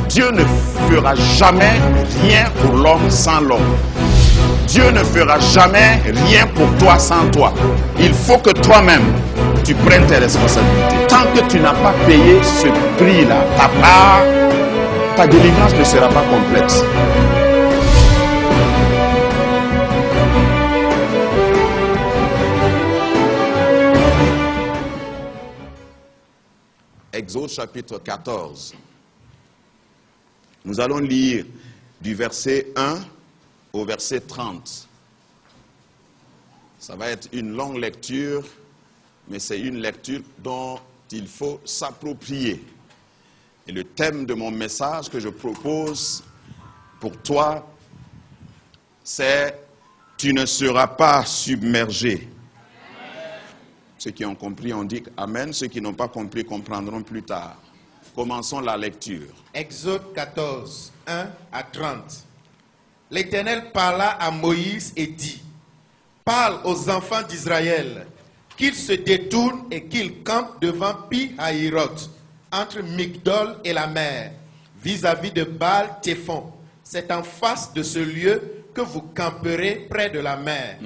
Dieu ne fera jamais rien pour l'homme sans l'homme. Dieu ne fera jamais rien pour toi sans toi. Il faut que toi-même, tu prennes tes responsabilités. Tant que tu n'as pas payé ce prix-là, ta délivrance ne sera pas complète. Exode chapitre 14. Nous allons lire du verset 1 au verset 30. Ça va être une longue lecture, mais c'est une lecture dont il faut s'approprier. Et le thème de mon message que je propose pour toi, c'est « Tu ne seras pas submergé ». Ceux qui ont compris ont dit « Amen ». Ceux qui n'ont pas compris comprendront plus tard. Commençons la lecture. Exode 14, 1 à 30. L'Éternel parla à Moïse et dit, « Parle aux enfants d'Israël, qu'ils se détournent et qu'ils campent devant Pi-Hahiroth, entre Migdol et la mer, vis-à-vis de Baal-Téphon. C'est en face de ce lieu que vous camperez près de la mer.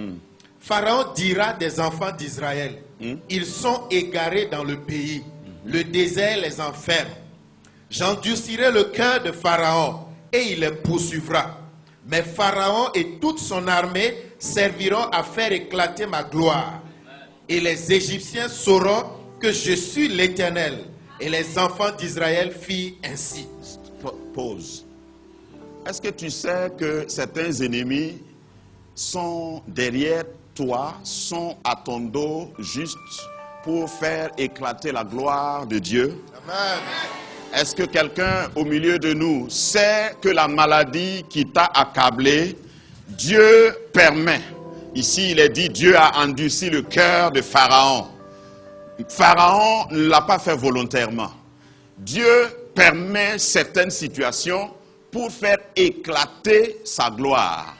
Pharaon dira des enfants d'Israël, ils sont égarés dans le pays. Le désert les enferme. J'endurcirai le cœur de Pharaon et il les poursuivra. Mais Pharaon et toute son armée serviront à faire éclater ma gloire. Et les Égyptiens sauront que je suis l'Éternel. Et les enfants d'Israël firent ainsi. Pause. Est-ce que tu sais que certains ennemis sont derrière toi, sont à ton dos juste pour faire éclater la gloire de Dieu? Amen. Est-ce que quelqu'un au milieu de nous sait que la maladie qui t'a accablé, Dieu permet? Ici, il est dit, Dieu a endurci le cœur de Pharaon. Pharaon ne l'a pas fait volontairement. Dieu permet certaines situations pour faire éclater sa gloire.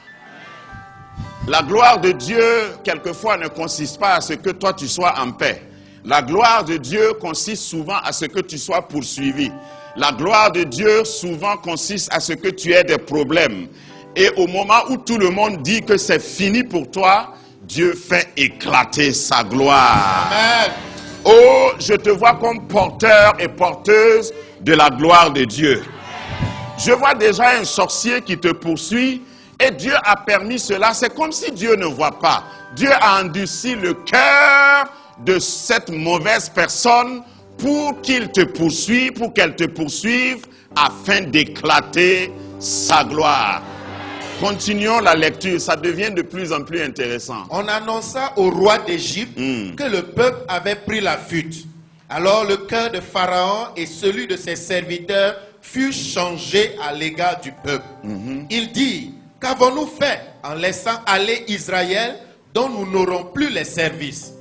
La gloire de Dieu, quelquefois, ne consiste pas à ce que toi, tu sois en paix. La gloire de Dieu consiste souvent à ce que tu sois poursuivi. La gloire de Dieu souvent consiste à ce que tu aies des problèmes. Et au moment où tout le monde dit que c'est fini pour toi, Dieu fait éclater sa gloire. Amen. Oh, je te vois comme porteur et porteuse de la gloire de Dieu. Je vois déjà un sorcier qui te poursuit et Dieu a permis cela. C'est comme si Dieu ne voit pas. Dieu a endurci le cœur de cette mauvaise personne pour qu'il te poursuive, pour qu'elle te poursuive afin d'éclater sa gloire. Continuons la lecture, ça devient de plus en plus intéressant. On annonça au roi d'Égypte que le peuple avait pris la fuite. Alors le cœur de Pharaon et celui de ses serviteurs furent changés à l'égard du peuple. Il dit, qu'avons-nous fait en laissant aller Israël dont nous n'aurons plus les services?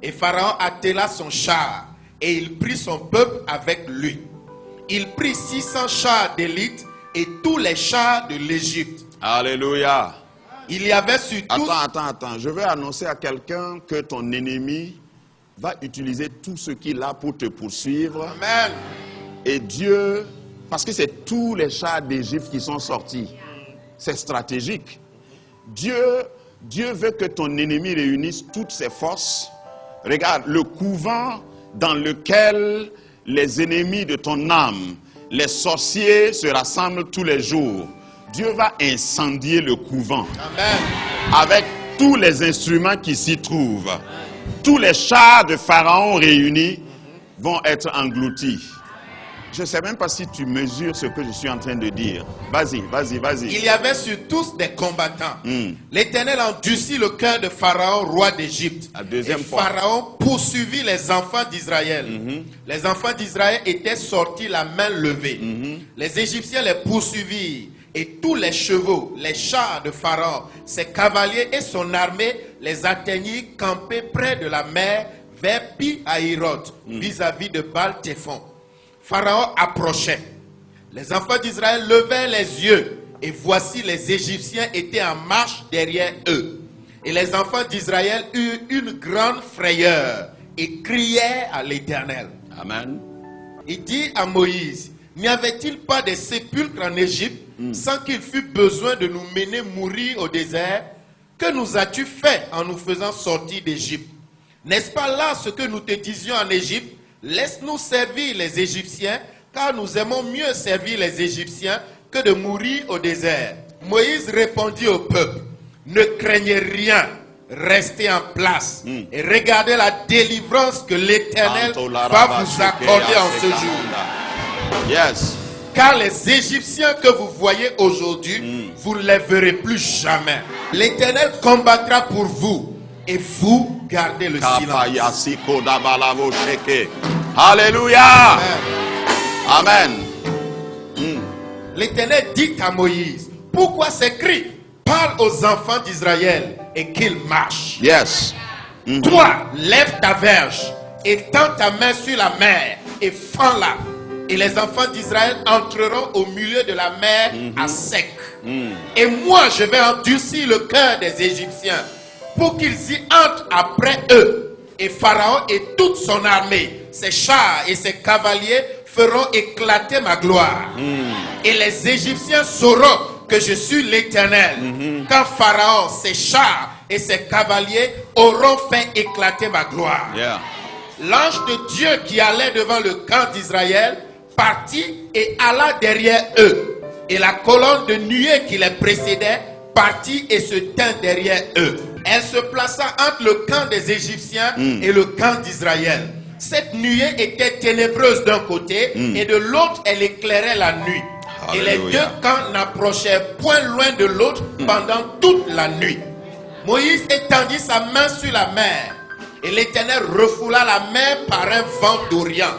Et Pharaon attela son char et il prit son peuple avec lui. Il prit 600 chars d'élite et tous les chars de l'Égypte. Alléluia. Il y avait sur tous... Attends. Je vais annoncer à quelqu'un que ton ennemi va utiliser tout ce qu'il a pour te poursuivre. Amen. Et Dieu, parce que c'est tous les chars d'Égypte qui sont sortis. C'est stratégique. Dieu veut que ton ennemi réunisse toutes ses forces. Regarde, le couvent dans lequel les ennemis de ton âme, les sorciers se rassemblent tous les jours. Dieu va incendier le couvent. Amen. Avec tous les instruments qui s'y trouvent. Tous les chars de Pharaon réunis vont être engloutis. Je ne sais même pas si tu mesures ce que je suis en train de dire. Vas-y. Il y avait sur tous des combattants. L'Éternel endurcit le cœur de Pharaon, roi d'Égypte. Et Pharaon poursuivit les enfants d'Israël. Les enfants d'Israël étaient sortis la main levée. Les Égyptiens les poursuivirent Et tous les chevaux, les chars de Pharaon, ses cavaliers et son armée les atteignirent campés près de la mer vers Pi-Hahiroth, vis-à-vis de Baal-Téphon. Pharaon approchait. Les enfants d'Israël levèrent les yeux et voici les Égyptiens étaient en marche derrière eux. Et les enfants d'Israël eurent une grande frayeur et crièrent à l'Éternel. Amen. Il dit à Moïse, n'y avait-il pas des sépulcres en Égypte sans qu'il fût besoin de nous mener mourir au désert? Que nous as-tu fait en nous faisant sortir d'Égypte? N'est-ce pas là ce que nous te disions en Égypte? Laisse-nous servir les Égyptiens, car nous aimons mieux servir les Égyptiens que de mourir au désert. Moïse répondit au peuple, ne craignez rien, restez en place et regardez la délivrance que l'Éternel va vous accorder en ce jour. Yes. Car les Égyptiens que vous voyez aujourd'hui, vous ne les verrez plus jamais. L'Éternel combattra pour vous et vous gardez le silence. Alléluia. Amen. L'Éternel dit à Moïse, pourquoi ces cris? Parle aux enfants d'Israël et qu'ils marchent. Yes. Toi, lève ta verge et tends ta main sur la mer et fends-la. Et les enfants d'Israël entreront au milieu de la mer à sec. Et moi, je vais endurcir le cœur des Égyptiens pour qu'ils y entrent après eux. Et Pharaon et toute son armée, ses chars et ses cavaliers feront éclater ma gloire. Et les Égyptiens sauront que je suis l'Éternel. Quand Pharaon, ses chars et ses cavaliers auront fait éclater ma gloire. Yeah. L'ange de Dieu qui allait devant le camp d'Israël partit et alla derrière eux. Et la colonne de nuée qui les précédait partit et se tint derrière eux. Elle se plaça entre le camp des Égyptiens et le camp d'Israël. Cette nuée était ténébreuse d'un côté et de l'autre elle éclairait la nuit. Alléluia. Et les deux camps n'approchaient point loin de l'autre pendant toute la nuit. Moïse étendit sa main sur la mer. Et l'Éternel refoula la mer par un vent d'Orient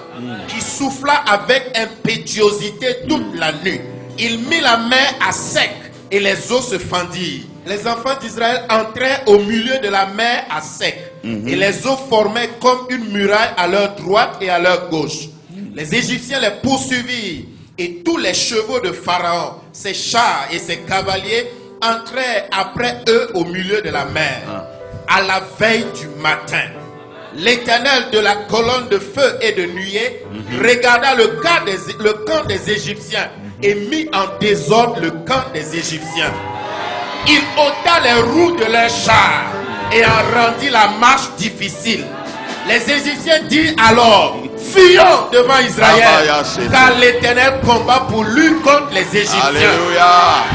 qui souffla avec impétuosité toute la nuit. Il mit la mer à sec et les eaux se fendirent. Les enfants d'Israël entrèrent au milieu de la mer à sec et les eaux formaient comme une muraille à leur droite et à leur gauche. Les Égyptiens les poursuivirent et tous les chevaux de Pharaon, ses chars et ses cavaliers entrèrent après eux au milieu de la mer. À la veille du matin, l'Éternel de la colonne de feu et de nuée regarda le camp des Égyptiens et mit en désordre le camp des Égyptiens. Il ôta les roues de leurs chars et en rendit la marche difficile. Les Égyptiens dirent alors, fuyons devant Israël, car l'Éternel combat pour lui contre les Égyptiens. Alléluia.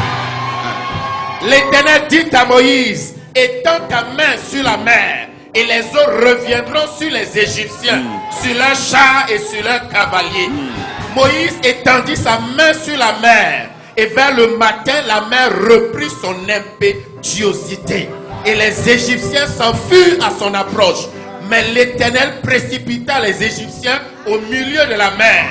L'Éternel dit à Moïse, étends ta main sur la mer et les eaux reviendront sur les Égyptiens, sur leurs chars et sur leurs cavaliers. Moïse étendit sa main sur la mer et vers le matin la mer reprit son impétuosité et les Égyptiens s'enfuirent à son approche. Mais l'Éternel précipita les Égyptiens au milieu de la mer.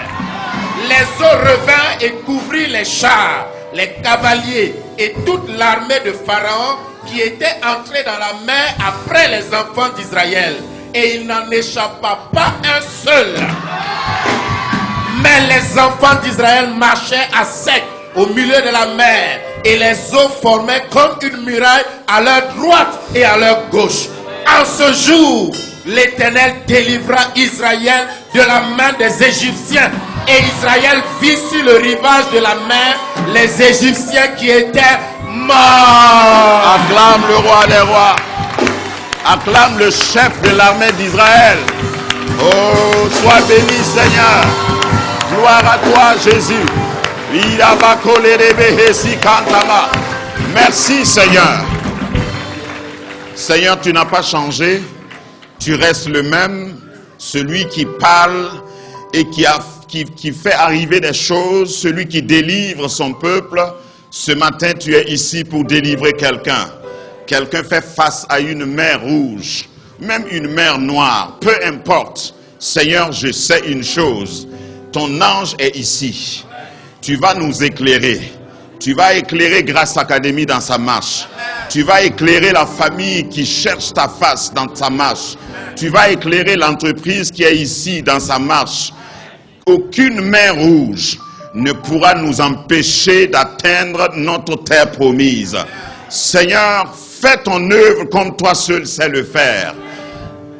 Les eaux revinrent et couvrirent les chars, les cavaliers et toute l'armée de Pharaon qui était entrée dans la mer après les enfants d'Israël. Et il n'en échappa pas un seul. Mais les enfants d'Israël marchaient à sec au milieu de la mer et les eaux formaient comme une muraille à leur droite et à leur gauche. En ce jour, l'Éternel délivra Israël de la main des Égyptiens. Et Israël vit sur le rivage de la mer les Égyptiens qui étaient morts. Acclame le roi des rois. Acclame le chef de l'armée d'Israël. Oh, sois béni Seigneur. Gloire à toi Jésus. Merci Seigneur. Seigneur, tu n'as pas changé. Tu restes le même, celui qui parle et qui fait arriver des choses, celui qui délivre son peuple. Ce matin, tu es ici pour délivrer quelqu'un. Quelqu'un fait face à une mer rouge, même une mer noire, peu importe. Seigneur, je sais une chose, ton ange est ici. Tu vas nous éclairer. Tu vas éclairer Grâce Académie dans sa marche. Tu vas éclairer la famille qui cherche ta face dans sa marche. Tu vas éclairer l'entreprise qui est ici dans sa marche. Aucune main rouge ne pourra nous empêcher d'atteindre notre terre promise. Seigneur, fais ton œuvre comme toi seul sais le faire.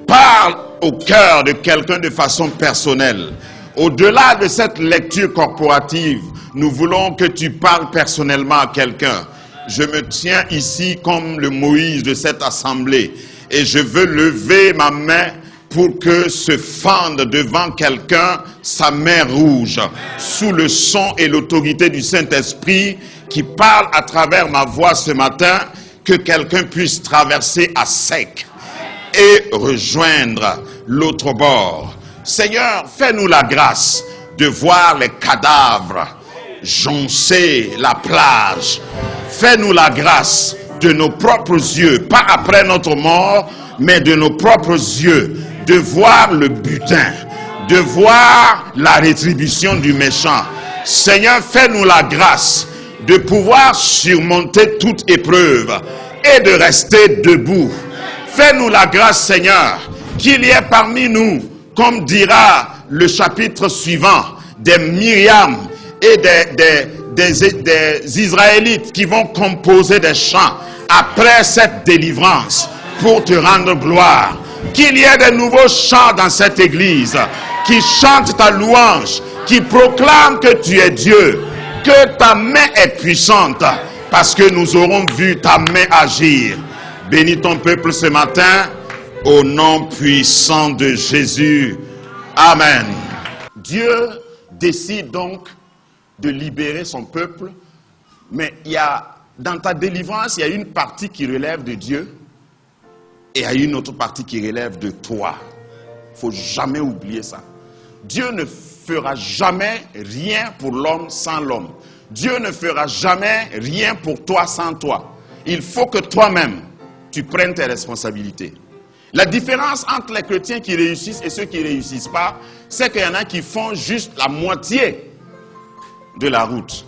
Parle au cœur de quelqu'un de façon personnelle. Au-delà de cette lecture corporative, nous voulons que tu parles personnellement à quelqu'un. Je me tiens ici comme le Moïse de cette assemblée et je veux lever ma main pour que se fende devant quelqu'un sa main rouge, sous le son et l'autorité du Saint-Esprit qui parle à travers ma voix ce matin, que quelqu'un puisse traverser à sec et rejoindre l'autre bord. Seigneur, fais-nous la grâce de voir les cadavres joncer la plage. Fais-nous la grâce de nos propres yeux, pas après notre mort, mais de nos propres yeux, de voir le butin, de voir la rétribution du méchant. Seigneur, fais-nous la grâce de pouvoir surmonter toute épreuve et de rester debout. Fais-nous la grâce, Seigneur, qu'il y ait parmi nous, comme dira le chapitre suivant, des Myriam et des Israélites qui vont composer des chants après cette délivrance pour te rendre gloire. Qu'il y ait de nouveaux chants dans cette église qui chantent ta louange, qui proclament que tu es Dieu, que ta main est puissante parce que nous aurons vu ta main agir. Bénis ton peuple ce matin au nom puissant de Jésus. Amen. Dieu décide donc de libérer son peuple, mais dans ta délivrance, il y a une partie qui relève de Dieu et il y a une autre partie qui relève de toi. Il ne faut jamais oublier ça. Dieu ne fera jamais rien pour l'homme sans l'homme. Dieu ne fera jamais rien pour toi sans toi. Il faut que toi-même, tu prennes tes responsabilités. La différence entre les chrétiens qui réussissent et ceux qui ne réussissent pas, c'est qu'il y en a qui font juste la moitié de la route.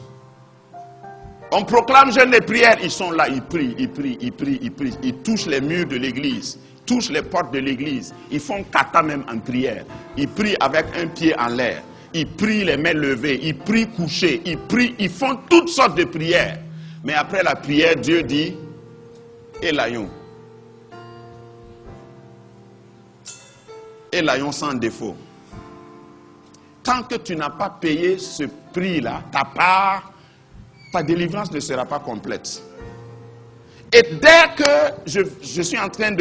On proclame jeûne et prière, ils sont là, ils prient, ils touchent les murs de l'église, touchent les portes de l'église, ils font kata même en prière, ils prient avec un pied en l'air, ils prient les mains levées, ils prient couchés, ils prient, ils font toutes sortes de prières. Mais après la prière, Dieu dit, et l'aïon sans défaut. Tant que tu n'as pas payé ce prix-là, ta délivrance ne sera pas complète. Et dès que je suis en train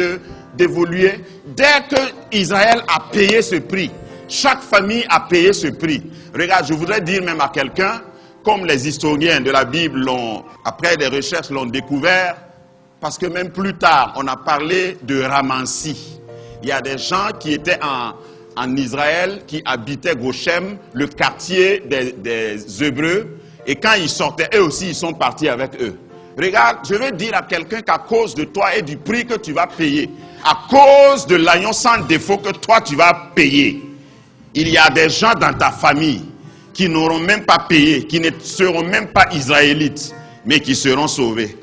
d'évoluer, dès que Israël a payé ce prix, chaque famille a payé ce prix. Regarde, je voudrais dire même à quelqu'un, comme les historiens de la Bible après des recherches l'ont découvert, parce que même plus tard, on a parlé de Ramansi. Il y a des gens qui étaient en Israël, qui habitaient Goshem, le quartier des Hébreux, et quand ils sortaient, eux aussi, ils sont partis avec eux. Regarde, je veux dire à quelqu'un qu'à cause de toi et du prix que tu vas payer, à cause de l'agneau sans défaut que toi tu vas payer, il y a des gens dans ta famille qui n'auront même pas payé, qui ne seront même pas israélites, mais qui seront sauvés.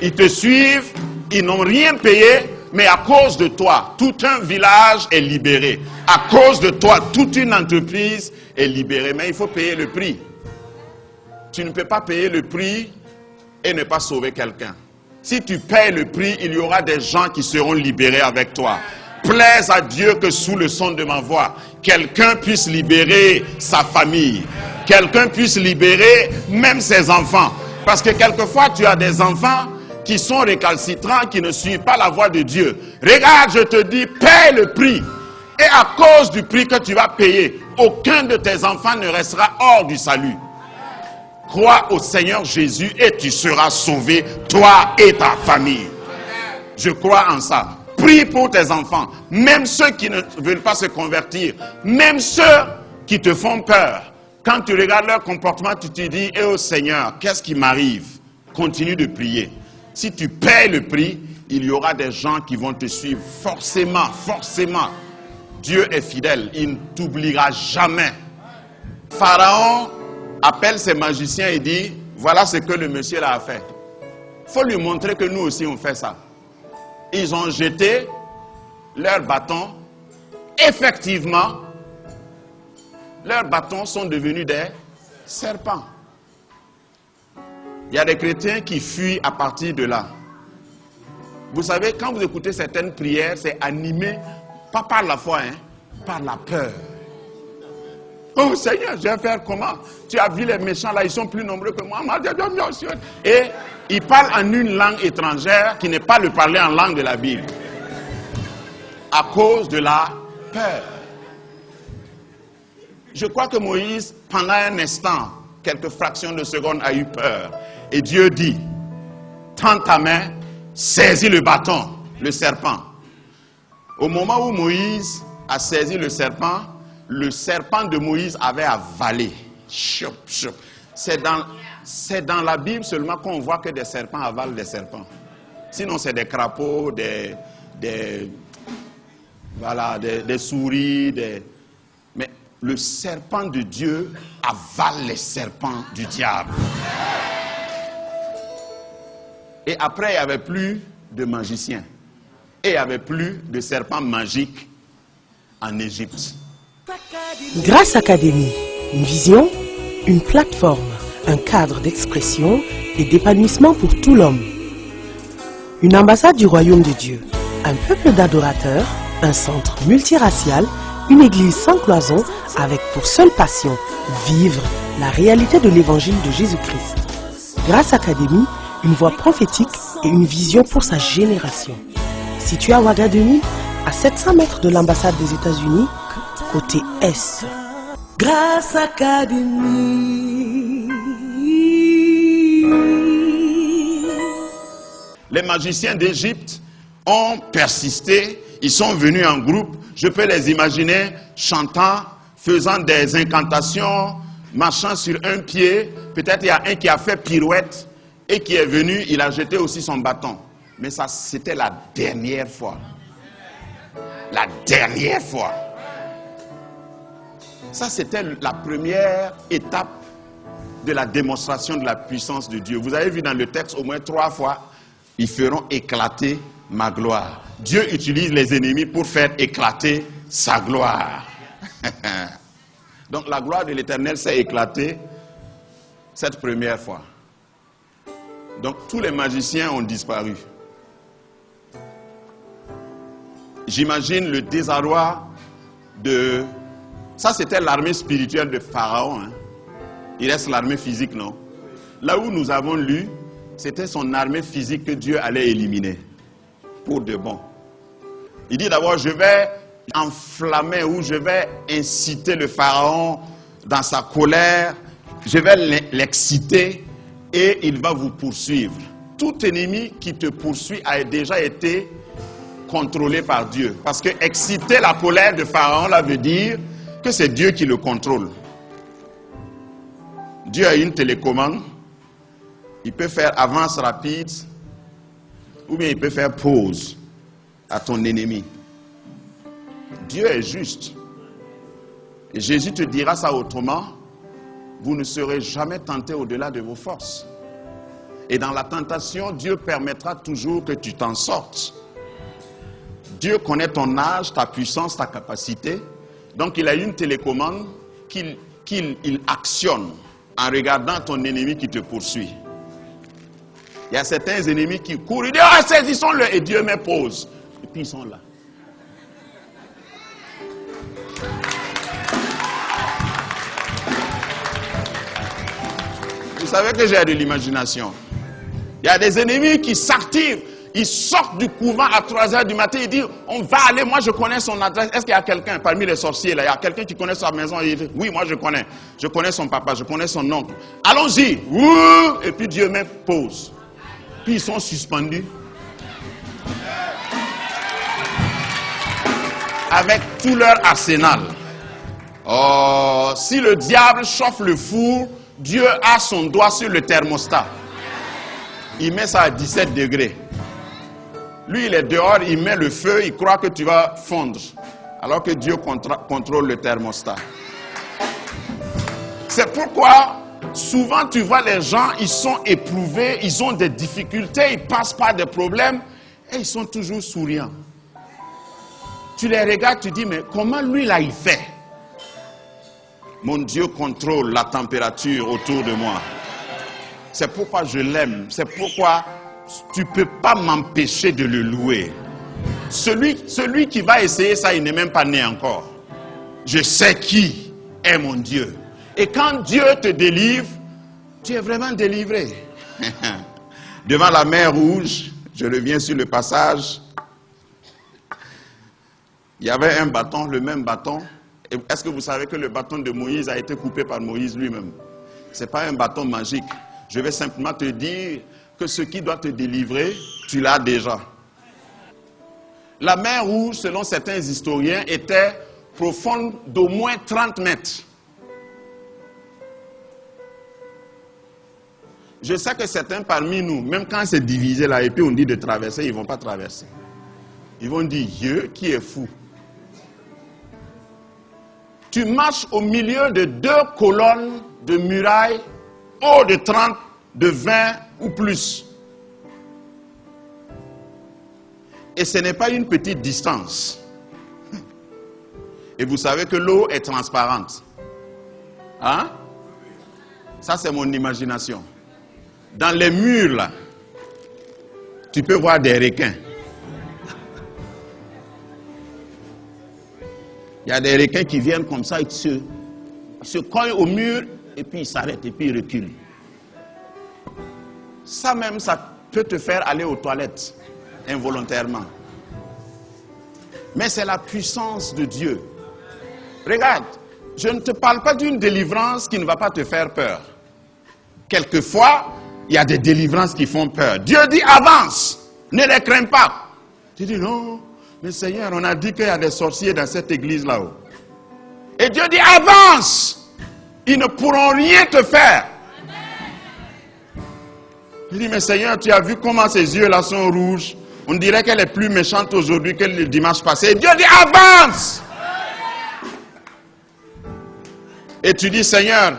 Ils te suivent, ils n'ont rien payé, mais à cause de toi, tout un village est libéré. À cause de toi, toute une entreprise est libérée. Mais il faut payer le prix. Tu ne peux pas payer le prix et ne pas sauver quelqu'un. Si tu payes le prix, il y aura des gens qui seront libérés avec toi. Plaise à Dieu que sous le son de ma voix, quelqu'un puisse libérer sa famille. Quelqu'un puisse libérer même ses enfants. Parce que quelquefois, tu as des enfants qui sont récalcitrants, qui ne suivent pas la voie de Dieu. Regarde, je te dis, paie le prix. Et à cause du prix que tu vas payer, aucun de tes enfants ne restera hors du salut. Crois au Seigneur Jésus et tu seras sauvé, toi et ta famille. Je crois en ça. Prie pour tes enfants, même ceux qui ne veulent pas se convertir, même ceux qui te font peur. Quand tu regardes leur comportement, tu te dis, eh oh Seigneur, qu'est-ce qui m'arrive? Continue de prier. Si tu paies le prix, il y aura des gens qui vont te suivre. Forcément, forcément. Dieu est fidèle, il ne t'oubliera jamais. Pharaon appelle ses magiciens et dit, voilà ce que le monsieur là a fait. Il faut lui montrer que nous aussi on fait ça. Ils ont jeté leurs bâtons. Effectivement, leurs bâtons sont devenus des serpents. Il y a des chrétiens qui fuient à partir de là. Vous savez, quand vous écoutez certaines prières, c'est animé, pas par la foi, hein, par la peur. Oh Seigneur, je vais faire comment? Tu as vu les méchants là, ils sont plus nombreux que moi. Et ils parlent en une langue étrangère qui n'est pas le parler en langue de la Bible. À cause de la peur. Je crois que Moïse, pendant un instant, quelques fractions de seconde, a eu peur. Et Dieu dit, tends ta main, saisis le bâton, le serpent. Au moment où Moïse a saisi le serpent de Moïse avait avalé. C'est dans la Bible seulement qu'on voit que des serpents avalent des serpents. Sinon, c'est des crapauds, des souris, mais le serpent de Dieu avale les serpents du diable. Et après, il n'y avait plus de magiciens. Et il n'y avait plus de serpents magiques en Égypte. Grâce Académie, une vision, une plateforme, un cadre d'expression et d'épanouissement pour tout l'homme. Une ambassade du royaume de Dieu, un peuple d'adorateurs, un centre multiracial, une église sans cloison avec pour seule passion vivre la réalité de l'évangile de Jésus-Christ. Grâce Académie, une voix prophétique et une vision pour sa génération. Situé à Ouagadougou, à 700 mètres de l'ambassade des États-Unis, côté Est. Grâce Académie. Les magiciens d'Égypte ont persisté, ils sont venus en groupe. Je peux les imaginer chantant, faisant des incantations, marchant sur un pied. Peut-être il y a un qui a fait pirouette et qui est venu, il a jeté aussi son bâton. Mais ça, c'était la dernière fois. La dernière fois. Ça, c'était la première étape de la démonstration de la puissance de Dieu. Vous avez vu dans le texte au moins 3 fois, ils feront éclater ma gloire. Dieu utilise les ennemis pour faire éclater sa gloire. Donc la gloire de l'Éternel s'est éclatée cette première fois. Donc tous les magiciens ont disparu. J'imagine le désarroi de... Ça, c'était l'armée spirituelle de Pharaon. Hein. Il reste l'armée physique, non? Là où nous avons lu, c'était son armée physique que Dieu allait éliminer. Pour de bon. Il dit d'abord, je vais enflammer ou je vais inciter le Pharaon dans sa colère. Je vais l'exciter et il va vous poursuivre. Tout ennemi qui te poursuit a déjà été contrôlé par Dieu. Parce que exciter la colère de Pharaon, là, veut dire que c'est Dieu qui le contrôle. Dieu a une télécommande. Il peut faire avance rapide ou bien il peut faire pause à ton ennemi. Dieu est juste. Et Jésus te dira ça autrement. Vous ne serez jamais tentés au-delà de vos forces. Et dans la tentation, Dieu permettra toujours que tu t'en sortes. Dieu connaît ton âge, ta puissance, ta capacité. Donc il a une télécommande qu'il actionne en regardant ton ennemi qui te poursuit. Il y a certains ennemis qui courent, ils disent, ah, saisissons-le, et Dieu met pause. Et puis ils sont là. Vous savez que j'ai de l'imagination. Il y a des ennemis qui s'activent. Ils sortent du couvent à 3h du matin. Ils disent, on va aller, moi je connais son adresse. Est-ce qu'il y a quelqu'un parmi les sorciers là? Il y a quelqu'un qui connaît sa maison. Il dit, oui, moi je connais. Je connais son papa, je connais son oncle. Allons-y. Et puis Dieu met pause. Puis ils sont suspendus. Avec tout leur arsenal. Oh, si le diable chauffe le four, Dieu a son doigt sur le thermostat. Il met ça à 17 degrés. Lui, il est dehors, il met le feu, il croit que tu vas fondre. Alors que Dieu contrôle le thermostat. C'est pourquoi Souvent, tu vois les gens, ils sont éprouvés, ils ont des difficultés, ils passent par des problèmes et ils sont toujours souriants. Tu les regardes, tu dis, mais comment lui là il fait? Mon Dieu contrôle la température autour de moi. C'est pourquoi je l'aime. C'est pourquoi tu ne peux pas m'empêcher de le louer. Celui qui va essayer ça, il n'est même pas né encore. Je sais qui est mon Dieu. Et quand Dieu te délivre, tu es vraiment délivré. Devant la mer Rouge, je reviens sur le passage, il y avait un bâton, le même bâton. Est-ce que vous savez que le bâton de Moïse a été coupé par Moïse lui-même? Ce n'est pas un bâton magique. Je vais simplement te dire que ce qui doit te délivrer, tu l'as déjà. La mer Rouge, selon certains historiens, était profonde d'au moins 30 mètres. Je sais que certains parmi nous, même quand c'est divisé là, et puis on dit de traverser, ils ne vont pas traverser. Ils vont dire, Dieu qui est fou. Tu marches au milieu de 2 colonnes de murailles, haut de 30, de 20 ou plus. Et ce n'est pas une petite distance. Et vous savez que l'eau est transparente. Hein? Ça, c'est mon imagination. Dans les murs, là, tu peux voir des requins. Il y a des requins qui viennent comme ça, ils se cognent au mur, et puis ils s'arrêtent, et puis ils reculent. Ça même, ça peut te faire aller aux toilettes, involontairement. Mais c'est la puissance de Dieu. Regarde, je ne te parle pas d'une délivrance qui ne va pas te faire peur. Quelquefois, il y a des délivrances qui font peur. Dieu dit avance, ne les crains pas. Tu dis non, mais Seigneur, on a dit qu'il y a des sorciers dans cette église là-haut. Et Dieu dit avance, ils ne pourront rien te faire. Je dis mais Seigneur, tu as vu comment ses yeux là sont rouges? On dirait qu'elle est plus méchante aujourd'hui que le dimanche passé. Et Dieu dit avance. Et tu dis Seigneur,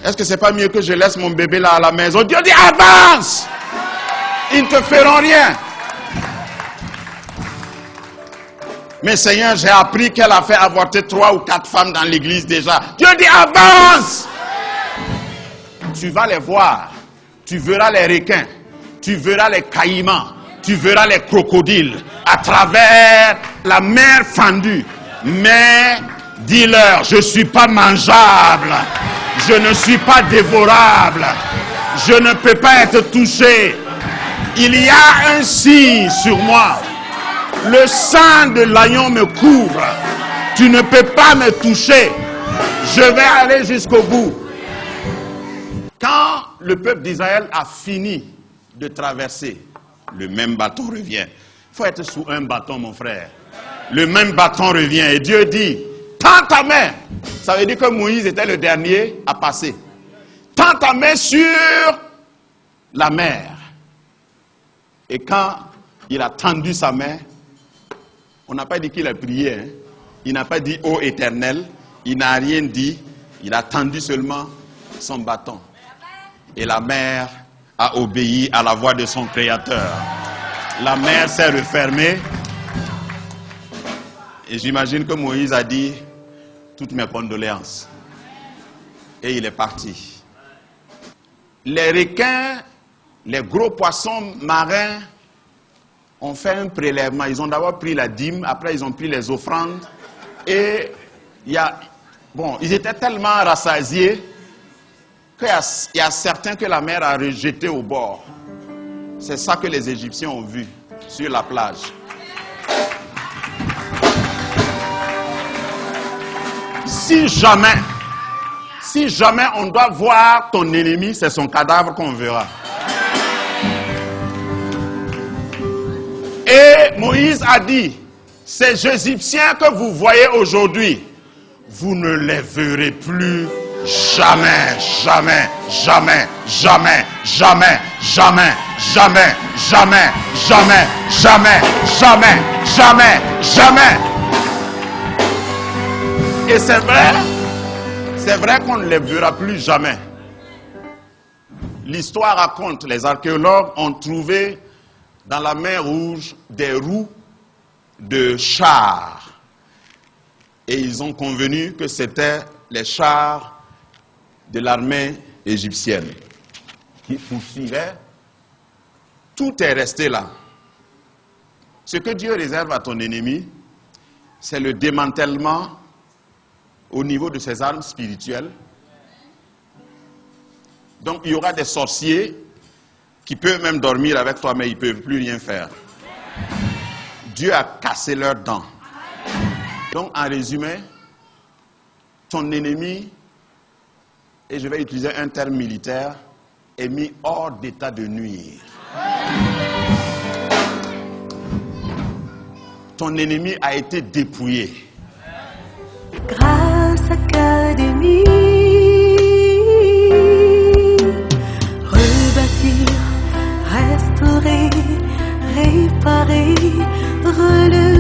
est-ce que c'est pas mieux que je laisse mon bébé là à la maison? Dieu dit avance. Ils ne te feront rien. Mais Seigneur, j'ai appris qu'elle a fait avorter 3 ou 4 femmes dans l'église déjà. Dieu dit avance. Tu vas les voir. Tu verras les requins. Tu verras les caïmans. Tu verras les crocodiles à travers la mer fendue. Mais dis-leur, je ne suis pas mangeable. Je ne suis pas dévorable. Je ne peux pas être touché. Il y a un signe sur moi. Le sang de l'agneau me couvre. Tu ne peux pas me toucher. Je vais aller jusqu'au bout. Quand le peuple d'Israël a fini de traverser, le même bâton revient. Il faut être sous un bâton, mon frère. Le même bâton revient. Et Dieu dit, tends ta main. Ça veut dire que Moïse était le dernier à passer. Tends ta main sur la mer. Et quand il a tendu sa main, on n'a pas dit qu'il a prié. Hein? Il n'a pas dit ô Éternel. Il n'a rien dit. Il a tendu seulement son bâton. Et la mer a obéi à la voix de son Créateur. La mer s'est refermée. Et j'imagine que Moïse a dit toutes mes condoléances. Et il est parti. Les requins, les gros poissons marins ont fait un prélèvement. Ils ont d'abord pris la dîme, après ils ont pris les offrandes. Et ils étaient tellement rassasiés qu'il y a certains que la mer a rejetés au bord. C'est ça que les Égyptiens ont vu sur la plage. Si jamais on doit voir ton ennemi, c'est son cadavre qu'on verra. Et Moïse a dit, ces Égyptiens que vous voyez aujourd'hui, vous ne les verrez plus jamais, jamais, jamais, jamais, jamais, jamais, jamais, jamais, jamais, jamais, jamais, jamais, jamais. Et c'est vrai qu'on ne les verra plus jamais. L'histoire raconte, les archéologues ont trouvé dans la mer Rouge des roues de chars. Et ils ont convenu que c'était les chars de l'armée égyptienne qui poursuivaient. Tout est resté là. Ce que Dieu réserve à ton ennemi, c'est le démantèlement au niveau de ses armes spirituelles. Donc il y aura des sorciers qui peuvent même dormir avec toi, mais ils ne peuvent plus rien faire. Dieu a cassé leurs dents. Donc en résumé, ton ennemi, et je vais utiliser un terme militaire, est mis hors d'état de nuire. Ton ennemi a été dépouillé. Grâce Académie, rebâtir, restaurer, réparer, relever.